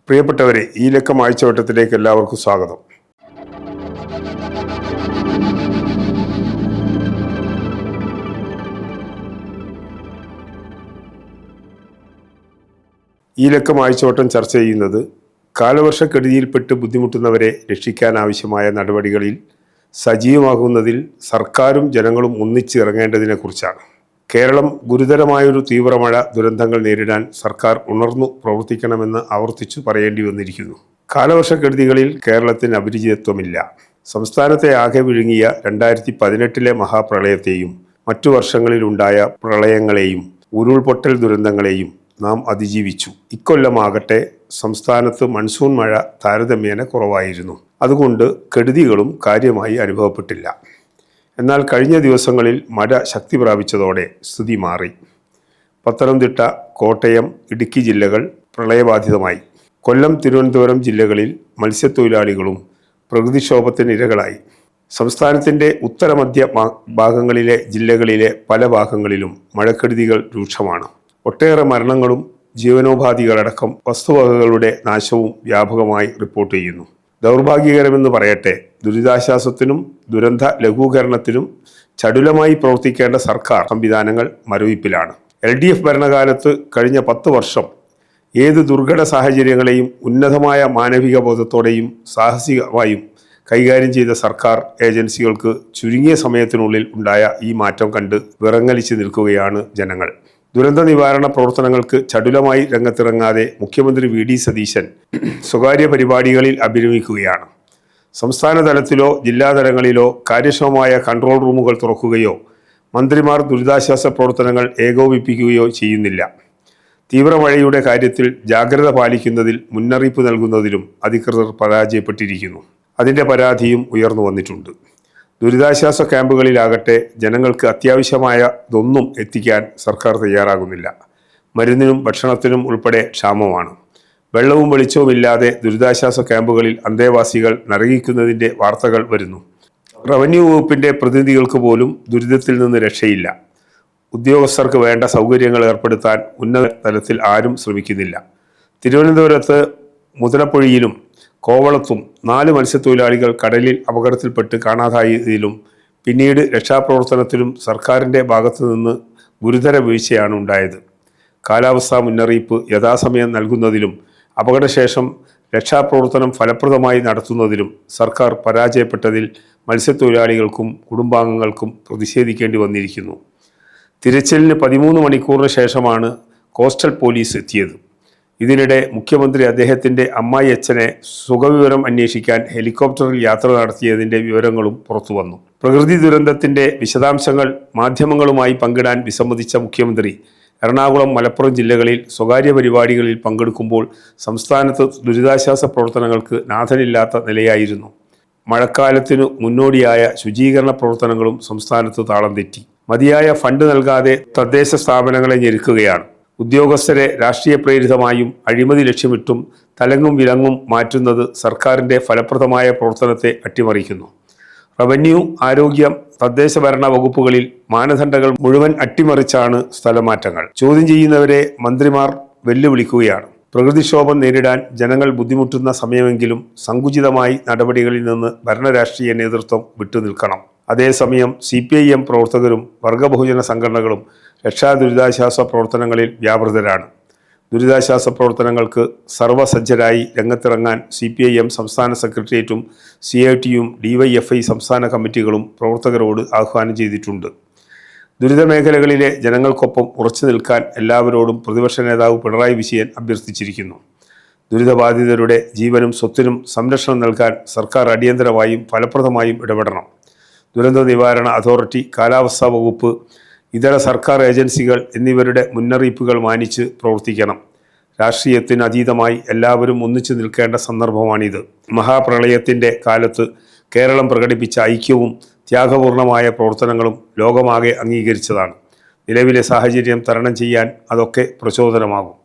പ്രിയപ്പെട്ടവരെ, ഈ ലക്കം ആഴ്ചവട്ടത്തിലേക്ക് എല്ലാവർക്കും സ്വാഗതം. ഈ ലക്കം ആഴ്ചവട്ടം ചർച്ച ചെയ്യുന്നത് കാലവർഷക്കെടുതിയിൽപ്പെട്ട് ബുദ്ധിമുട്ടുന്നവരെ രക്ഷിക്കാനാവശ്യമായ നടപടികളിൽ സജീവമാകുന്നതിൽ സർക്കാരും ജനങ്ങളും ഒന്നിച്ച് ഇറങ്ങേണ്ടതിനെക്കുറിച്ചാണ്. കേരളം ഗുരുതരമായൊരു തീവ്രമഴ ദുരന്തങ്ങൾ നേരിടാൻ സർക്കാർ ഉണർന്നു പ്രവർത്തിക്കണമെന്ന് ആവർത്തിച്ചു പറയേണ്ടി വന്നിരിക്കുന്നു. കാലവർഷക്കെടുതികളിൽ കേരളത്തിന് അപരിചിതത്വമില്ല. സംസ്ഥാനത്തെ ആകെ വിഴുങ്ങിയ 2018 മഹാപ്രളയത്തെയും മറ്റു വർഷങ്ങളിലുണ്ടായ പ്രളയങ്ങളെയും ഉരുൾപൊട്ടൽ ദുരന്തങ്ങളെയും നാം അതിജീവിച്ചു. ഇക്കൊല്ലമാകട്ടെ സംസ്ഥാനത്ത് മൺസൂൺ മഴ താരതമ്യേന കുറവായിരുന്നു. അതുകൊണ്ട് കെടുതികളും കാര്യമായി അനുഭവപ്പെട്ടില്ല. എന്നാൽ കഴിഞ്ഞ ദിവസങ്ങളിൽ മഴ ശക്തി പ്രാപിച്ചതോടെ സ്ഥിതി മാറി. പത്തനംതിട്ട, കോട്ടയം, ഇടുക്കി ജില്ലകൾ പ്രളയബാധിതമായി. കൊല്ലം, തിരുവനന്തപുരം ജില്ലകളിൽ മത്സ്യത്തൊഴിലാളികളും പ്രകൃതിക്ഷോഭത്തിന് ഇരകളായി. സംസ്ഥാനത്തിൻ്റെ ഉത്തരമധ്യ ഭാഗങ്ങളിലെ ജില്ലകളിലെ പല ഭാഗങ്ങളിലും മഴക്കെടുതികൾ രൂക്ഷമാണ്. ഒട്ടേറെ മരണങ്ങളും ജീവനോപാധികളടക്കം വസ്തുവകകളുടെ നാശവും വ്യാപകമായി റിപ്പോർട്ട് ചെയ്യുന്നു. ദൗർഭാഗ്യകരമെന്ന് പറയട്ടെ, ദുരിതാശ്വാസത്തിനും ദുരന്ത ലഘൂകരണത്തിനും ചടുലമായി പ്രവർത്തിക്കേണ്ട സർക്കാർ സംവിധാനങ്ങൾ മരവിപ്പിലാണ്. LDF ഭരണകാലത്ത് കഴിഞ്ഞ 10 വർഷം ഏത് ദുർഘട സാഹചര്യങ്ങളെയും ഉന്നതമായ മാനവിക ബോധത്തോടെയും സാഹസികമായും കൈകാര്യം ചെയ്ത സർക്കാർ ഏജൻസികൾക്ക് ചുരുങ്ങിയ സമയത്തിനുള്ളിൽ ഉണ്ടായ ഈ മാറ്റം കണ്ട് വിറങ്ങലിച്ച് നിൽക്കുകയാണ് ജനങ്ങൾ. ദുരന്ത നിവാരണ പ്രവർത്തനങ്ങൾക്ക് ചടുലമായി രംഗത്തിറങ്ങാതെ മുഖ്യമന്ത്രി VD സതീശൻ സ്വകാര്യ പരിപാടികളിൽ അഭിരമിക്കുകയാണ്. സംസ്ഥാന തലത്തിലോ ജില്ലാതലങ്ങളിലോ കാര്യക്ഷമമായ കൺട്രോൾ റൂമുകൾ തുറക്കുകയോ മന്ത്രിമാർ ദുരിതാശ്വാസ പ്രവർത്തനങ്ങൾ ഏകോപിപ്പിക്കുകയോ ചെയ്യുന്നില്ല. തീവ്രമഴയുടെ കാര്യത്തിൽ ജാഗ്രത പാലിക്കുന്നതിൽ മുന്നറിയിപ്പ് നൽകുന്നതിലും അധികൃതർ പരാജയപ്പെട്ടിരിക്കുന്നു. അതിൻ്റെ പരാതിയും ഉയർന്നു വന്നിട്ടുണ്ട്. ദുരിതാശ്വാസ ക്യാമ്പുകളിലാകട്ടെ ജനങ്ങൾക്ക് അത്യാവശ്യമായതൊന്നും എത്തിക്കാൻ സർക്കാർ തയ്യാറാകുന്നില്ല. മരുന്നിനും ഭക്ഷണത്തിനും ഉൾപ്പെടെ ക്ഷാമമാണ്. വെള്ളവും വെളിച്ചവും ഇല്ലാതെ ദുരിതാശ്വാസ ക്യാമ്പുകളിൽ അന്തേവാസികൾ നരകിക്കുന്നതിൻ്റെ വാർത്തകൾ വരുന്നു. റവന്യൂ വകുപ്പിൻ്റെ പ്രതിനിധികൾക്ക് പോലും ദുരിതത്തിൽ നിന്ന് രക്ഷയില്ല. ഉദ്യോഗസ്ഥർക്ക് വേണ്ട സൗകര്യങ്ങൾ ഏർപ്പെടുത്താൻ ഉന്നത തലത്തിൽ ആരും ശ്രമിക്കുന്നില്ല. തിരുവനന്തപുരത്ത് മുതലപ്പൊഴിയിലും കോവളത്തും 4 മത്സ്യത്തൊഴിലാളികൾ കടലിൽ അപകടത്തിൽപ്പെട്ട് കാണാതായതിലും പിന്നീട് രക്ഷാപ്രവർത്തനത്തിലും സർക്കാരിൻ്റെ ഭാഗത്തു നിന്ന് ഗുരുതര വീഴ്ചയാണ് ഉണ്ടായത്. കാലാവസ്ഥാ മുന്നറിയിപ്പ് യഥാസമയം നൽകുന്നതിലും അപകടശേഷം രക്ഷാപ്രവർത്തനം ഫലപ്രദമായി നടത്തുന്നതിലും സർക്കാർ പരാജയപ്പെട്ടതിൽ മത്സ്യത്തൊഴിലാളികൾക്കും കുടുംബാംഗങ്ങൾക്കും പ്രതിഷേധിക്കേണ്ടി വന്നിരിക്കുന്നു. തിരച്ചിലിന് 13 മണിക്കൂറിന് ശേഷമാണ് കോസ്റ്റൽ പോലീസ് എത്തിയത്. ഇതിനിടെ മുഖ്യമന്ത്രി അദ്ദേഹത്തിൻ്റെ അമ്മായിയച്ഛനെ സുഖവിവരം അന്വേഷിക്കാൻ ഹെലികോപ്റ്ററിൽ യാത്ര നടത്തിയതിൻ്റെ വിവരങ്ങളും പുറത്തുവന്നു. പ്രകൃതി ദുരന്തത്തിൻ്റെ വിശദാംശങ്ങൾ മാധ്യമങ്ങളുമായി പങ്കിടാൻ വിസമ്മതിച്ച മുഖ്യമന്ത്രി എറണാകുളം, മലപ്പുറം ജില്ലകളിൽ സ്വകാര്യ പരിപാടികളിൽ പങ്കെടുക്കുമ്പോൾ സംസ്ഥാനത്ത് ദുരിതാശ്വാസ പ്രവർത്തനങ്ങൾക്ക് നാഥനില്ലാത്ത നിലയായിരുന്നു. മഴക്കാലത്തിനു മുന്നോടിയായ ശുചീകരണ പ്രവർത്തനങ്ങളും സംസ്ഥാനത്ത് താളം തെറ്റി. മതിയായ ഫണ്ട് നൽകാതെ തദ്ദേശ സ്ഥാപനങ്ങളെ ഞെരുക്കുകയാണ്. ഉദ്യോഗസ്ഥരെ രാഷ്ട്രീയ പ്രേരിതമായും അഴിമതി ലക്ഷ്യമിട്ടും തലങ്ങും വിലങ്ങും മാറ്റുന്നത് സർക്കാരിൻ്റെ ഫലപ്രദമായ പ്രവർത്തനത്തെ അട്ടിമറിക്കുന്നു. റവന്യൂ, ആരോഗ്യം, തദ്ദേശ ഭരണ വകുപ്പുകളിൽ മാനദണ്ഡങ്ങൾ മുഴുവൻ അട്ടിമറിച്ചാണ് സ്ഥലമാറ്റങ്ങൾ. ചോദ്യം ചെയ്യുന്നവരെ മന്ത്രിമാർ വെല്ലുവിളിക്കുകയാണ്. പ്രകൃതിക്ഷോഭം നേരിടാൻ ജനങ്ങൾ ബുദ്ധിമുട്ടുന്ന സമയമെങ്കിലും സങ്കുചിതമായി നടപടികളിൽ നിന്ന് ഭരണരാഷ്ട്രീയ നേതൃത്വം വിട്ടുനിൽക്കണം. അതേസമയം CPIM പ്രവർത്തകരും വർഗബഹുജന സംഘടനകളും രക്ഷാ-ദുരിതാശ്വാസ പ്രവർത്തനങ്ങളിൽ വ്യാപൃതരാണ്. ദുരിതാശ്വാസ പ്രവർത്തനങ്ങൾക്ക് സർവ്വസജ്ജരായി രംഗത്തിറങ്ങാൻ CPIM സംസ്ഥാന സെക്രട്ടേറിയറ്റും CITയും DYFI സംസ്ഥാന കമ്മിറ്റികളും പ്രവർത്തകരോട് ആഹ്വാനം ചെയ്തിട്ടുണ്ട്. ദുരിതമേഖലകളിലെ ജനങ്ങൾക്കൊപ്പം ഉറച്ചു നിൽക്കാൻ എല്ലാവരോടും പ്രതിപക്ഷ നേതാവ് പിണറായി വിജയൻ അഭ്യർത്ഥിച്ചിരിക്കുന്നു. ദുരിതബാധിതരുടെ ജീവനും സ്വത്തിനും സംരക്ഷണം നൽകാൻ സർക്കാർ അടിയന്തരമായും ഫലപ്രദമായും ഇടപെടണം. ദുരന്ത നിവാരണ അതോറിറ്റി, കാലാവസ്ഥാ വകുപ്പ്, ഇതര സർക്കാർ ഏജൻസികൾ എന്നിവരുടെ മുന്നറിയിപ്പുകൾ മാനിച്ച് പ്രവർത്തിക്കണം. രാഷ്ട്രീയത്തിന് അതീതമായി എല്ലാവരും ഒന്നിച്ചു നിൽക്കേണ്ട സന്ദർഭമാണിത്. മഹാപ്രളയത്തിൻ്റെ കാലത്ത് കേരളം പ്രകടിപ്പിച്ച ഐക്യവും ത്യാഗപൂർണമായ പ്രവർത്തനങ്ങളും ലോകമാകെ അംഗീകരിച്ചതാണ്. നിലവിലെ സാഹചര്യം തരണം ചെയ്യാൻ അതൊക്കെ പ്രചോദനമാകും.